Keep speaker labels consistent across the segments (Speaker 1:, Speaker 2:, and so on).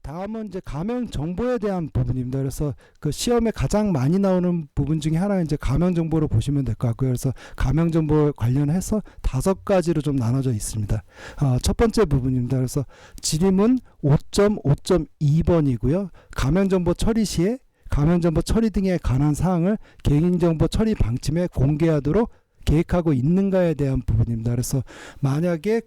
Speaker 1: 다음은 이제 가명 정보에 대한 부분입니다. 그래서 그 시험에 가장 많이 나오는 부분 중에 하나는 이제 가명 정보로 보시면 될 것 같고요. 그래서 가명 정보 관련해서 5가지로 좀 나눠져 있습니다. 첫 번째 부분입니다. 그래서 질의문 5.5.2번이고요. 가명 정보 처리 시에 가명 정보 처리 등에 관한 사항을 개인정보 처리 방침에 공개하도록 계획하고 있는가에 대한 부분입니다. 그래서 만약에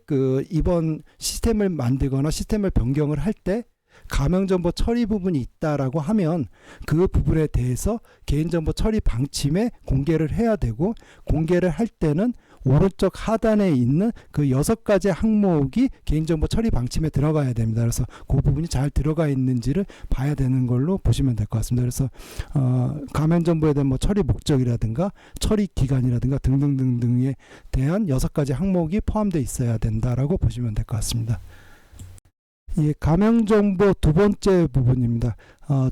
Speaker 1: 이번 시스템을 만들거나 시스템을 변경을 할 때 가명정보 처리 부분이 있다라고 하면 그 부분에 대해서 개인정보 처리 방침에 공개를 해야 되고, 공개를 할 때는 오른쪽 하단에 있는 그 6가지 항목이 개인정보 처리 방침에 들어가야 됩니다. 그래서 그 부분이 잘 들어가 있는지를 봐야 되는 걸로 보시면 될 것 같습니다. 그래서 가명정보에 대한 뭐 처리 목적이라든가 처리 기간이라든가 등등등등에 대한 6가지 항목이 포함되어 있어야 된다라고 보시면 될 것 같습니다. 예, 가명정보 두 번째 부분입니다.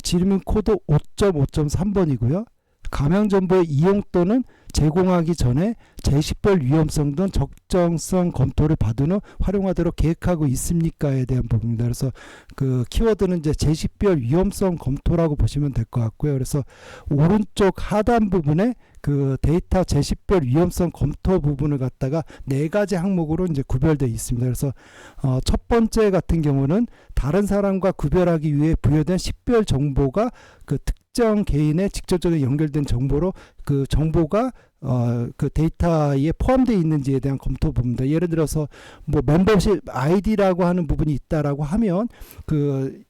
Speaker 1: 질문 코드 5.5.3번이고요. 가명정보의 이용 또는 제공하기 전에 제식별 위험성 등 적정성 검토를 받은 후 활용하도록 계획하고 있습니까에 대한 부분입니다. 그래서 그 키워드는 이제 제식별 위험성 검토라고 보시면 될 것 같고요. 그래서 오른쪽 하단 부분에 그 데이터 제식별 위험성 검토 부분을 갖다가 4가지 항목으로 이제 구별되어 있습니다. 그래서 첫 번째 같은 경우는 다른 사람과 구별하기 위해 부여된 식별 정보가 그 특정 개인의 직접적으로 연결된 정보로 그 정보가 그 데이터에 포함되어 있는지에 대한 검토 부분입니다. 예를 들어서 뭐 멤버십 아이디라고 하는 부분이 있다라고 하면 그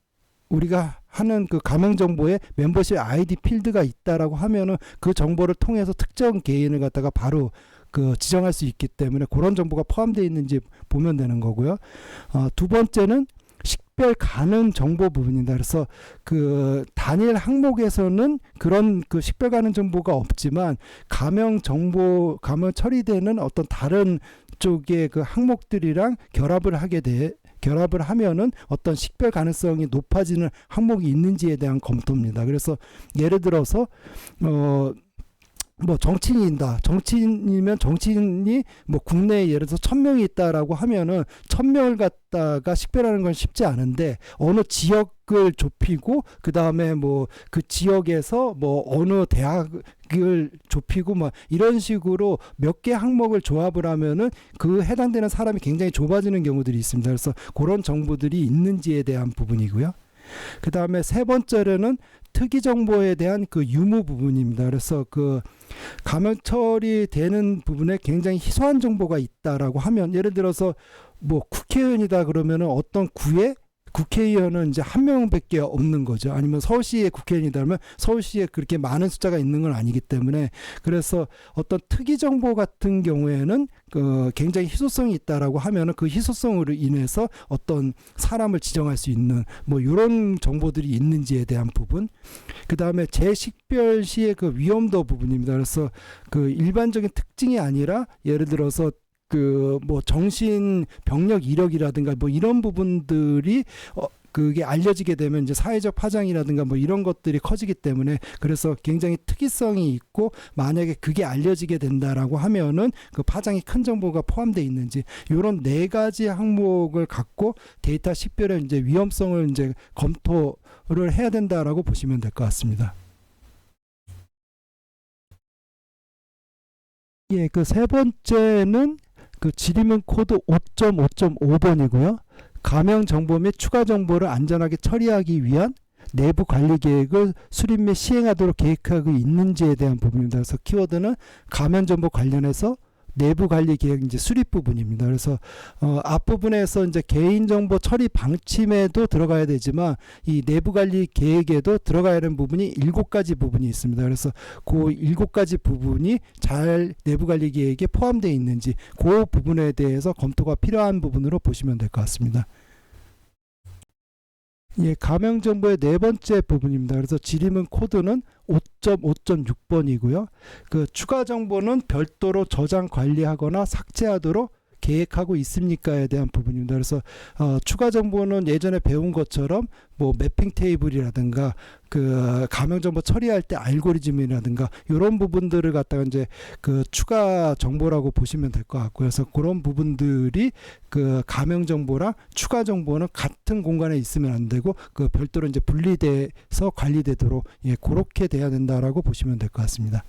Speaker 1: 우리가 하는 그 가명 정보에 멤버십 아이디 필드가 있다라고 하면은 그 정보를 통해서 특정 개인을 갖다가 바로 그 지정할 수 있기 때문에 그런 정보가 포함되어 있는지 보면 되는 거고요. 두 번째는 식별 가능 정보 부분입니다. 그래서 그 단일 항목에서는 그런 그 식별 가능 정보가 없지만 가명 정보, 가명 처리되는 어떤 다른 쪽의 그 항목들이랑 결합을 하면은 어떤 식별 가능성이 높아지는 항목이 있는지에 대한 검토입니다. 그래서 예를 들어서 뭐 정치인이다. 정치인이면 정치인이 뭐 국내에 예를 들어서 1000명이 있다라고 하면은 1000명을 갖다가 식별하는 건 쉽지 않은데 어느 지역을 좁히고 그 다음에 뭐 그 지역에서 뭐 어느 대학을 좁히고 뭐 이런 식으로 몇 개 항목을 조합을 하면은 그 해당되는 사람이 굉장히 좁아지는 경우들이 있습니다. 그래서 그런 정보들이 있는지에 대한 부분이고요. 그 다음에 세 번째로는 특이 정보에 대한 그 유무 부분입니다. 그래서 그 가명 처리되는 부분에 굉장히 희소한 정보가 있다라고 하면 예를 들어서 뭐 국회의원이다 그러면은 어떤 구에 국회의원은 이제 1명밖에 없는 거죠. 아니면 서울시의 국회의원이다 그러면 서울시에 그렇게 많은 숫자가 있는 건 아니기 때문에 그래서 어떤 특이 정보 같은 경우에는 그 굉장히 희소성이 있다라고 하면은 그 희소성으로 인해서 어떤 사람을 지정할 수 있는 뭐 이런 정보들이 있는지에 대한 부분. 그 다음에 재식별 시의 그 위험도 부분입니다. 그래서 그 일반적인 특징이 아니라 예를 들어서 그 뭐 정신 병력 이력이라든가 뭐 이런 부분들이 그게 알려지게 되면 이제 사회적 파장이라든가 뭐 이런 것들이 커지기 때문에 그래서 굉장히 특이성이 있고 만약에 그게 알려지게 된다라고 하면은 그 파장이 큰 정보가 포함되어 있는지 이런 4가지 항목을 갖고 데이터 식별의 이제 위험성을 이제 검토를 해야 된다라고 보시면 될 것 같습니다. 예, 그 세 번째는 그 질의문 코드 5.5.5번이고요. 가명 정보 및 추가 정보를 안전하게 처리하기 위한 내부 관리 계획을 수립 및 시행하도록 계획하고 있는지에 대한 부분입니다. 그래서 키워드는 가명 정보 관련해서 내부 관리 계획 이제 수립 부분입니다. 그래서 앞부분에서 이제 개인정보 처리 방침에도 들어가야 되지만 이 내부 관리 계획에도 들어가야 하는 부분이 7가지 부분이 있습니다. 그래서 그 7가지 부분이 잘 내부 관리 계획에 포함되어 있는지 그 부분에 대해서 검토가 필요한 부분으로 보시면 될 것 같습니다. 예, 가명 정보의 4번째 부분입니다. 그래서 질의문 코드는 5.5.6번이고요. 그 추가 정보는 별도로 저장 관리하거나 삭제하도록 계획하고 있습니까에 대한 부분입니다. 그래서 추가 정보는 예전에 배운 것처럼 뭐 매핑 테이블이라든가 그 감염 정보 처리할 때 알고리즘이라든가 이런 부분들을 갖다가 이제 그 추가 정보라고 보시면 될 것 같고요. 그래서 그런 부분들이 그 감염 정보랑 추가 정보는 같은 공간에 있으면 안 되고 그 별도로 이제 분리돼서 관리되도록 그렇게 돼야 된다라고 보시면 될 것 같습니다.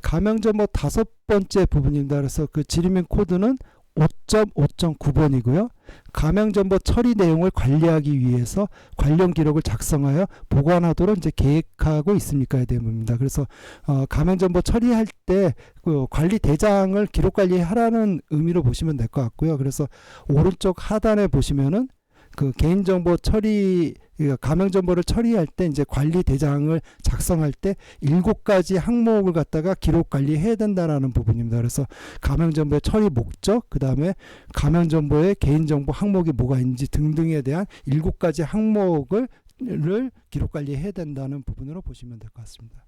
Speaker 1: 감염 정보 5번째 부분입니다. 그래서 그 지리민 코드는 5.5.9번이고요. 감염 정보 처리 내용을 관리하기 위해서 관련 기록을 작성하여 보관하도록 이제 계획하고 있습니까에 대한 부분입니다. 그래서 감염 정보 처리할 때 그 관리 대장을 기록 관리하라는 의미로 보시면 될 것 같고요. 그래서 오른쪽 하단에 보시면은 그 개인정보 처리, 감염 정보를 처리할 때 이제 관리 대장을 작성할 때 7가지 항목을 갖다가 기록 관리해야 된다라는 부분입니다. 그래서 감염 정보의 처리 목적, 그 다음에 감염 정보의 개인정보 항목이 뭐가 있는지 등등에 대한 7가지 항목을 기록 관리해야 된다는 부분으로 보시면 될 것 같습니다.